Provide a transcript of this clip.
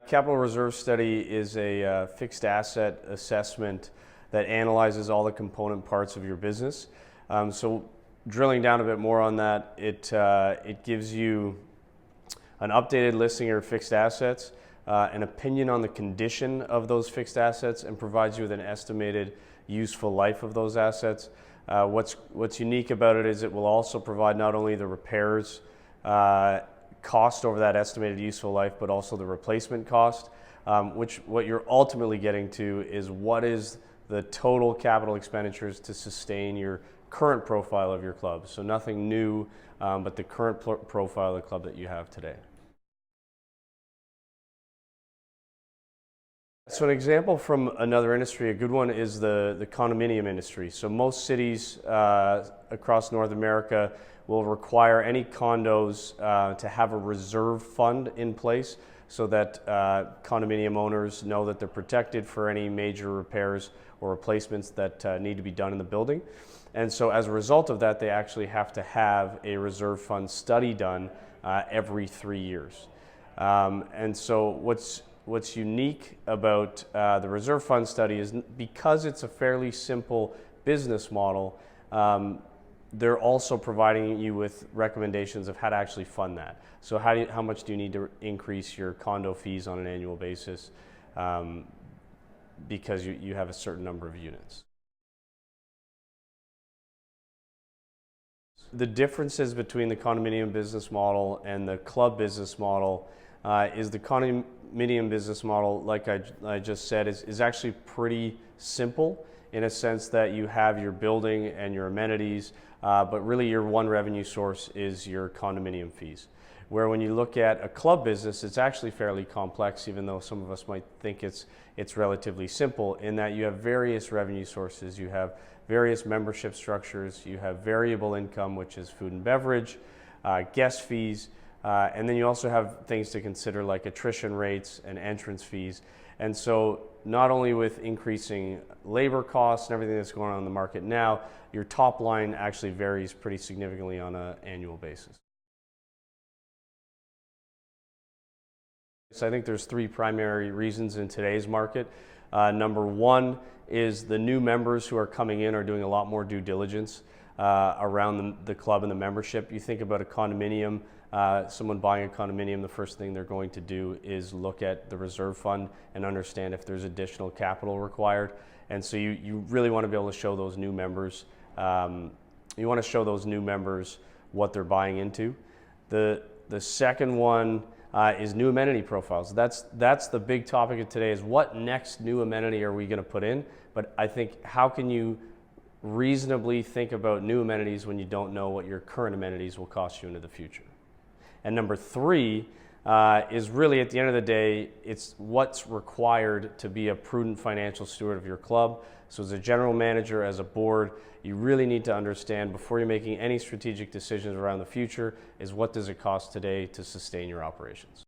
Capital reserve study is a fixed asset assessment that analyzes all the component parts of your business. So drilling down a bit more on that, it gives you an updated listing of your fixed assets, an opinion on the condition of those fixed assets, and provides you with an estimated useful life of those assets. What's unique about it is it will also provide not only the repairs cost over that estimated useful life, but also the replacement cost, what you're ultimately getting to is what is the total capital expenditures to sustain your current profile of your club. So nothing new, but the current profile of the club that you have today. So an example from another industry, a good one, is the condominium industry. So most cities across North America will require any condos to have a reserve fund in place so that condominium owners know that they're protected for any major repairs or replacements that need to be done in the building. And so as a result of that, they actually have to have a reserve fund study done every 3 years. And so what's unique about the reserve fund study is because it's a fairly simple business model, they're also providing you with recommendations of how to actually fund that. So how much do you need to increase your condo fees on an annual basis because you have a certain number of units. The differences between the condominium business model and the club business model is the condominium business model, like I just said, is actually pretty simple in a sense that you have your building and your amenities, but really your one revenue source is your condominium fees. Where when you look at a club business, it's actually fairly complex, even though some of us might think it's relatively simple, in that you have various revenue sources. You have various membership structures, you have variable income, which is food and beverage, guest fees, and then you also have things to consider like attrition rates and entrance fees. And so not only with increasing labor costs and everything that's going on in the market now, your top line actually varies pretty significantly on an annual basis. So I think there's three primary reasons in today's market. Number one is the new members who are coming in are doing a lot more due diligence around the club and the membership. You think about a condominium, someone buying a condominium, the first thing they're going to do is look at the reserve fund and understand if there's additional capital required. And so you really want to be able to show those new members, you want to show those new members what they're buying into. The second one is new amenity profiles. That's the big topic of today, is what next new amenity are we going to put in? But I think, how can you reasonably think about new amenities when you don't know what your current amenities will cost you into the future? And number three is really, at the end of the day, it's what's required to be a prudent financial steward of your club. So as a general manager, as a board, you really need to understand before you're making any strategic decisions around the future is what does it cost today to sustain your operations.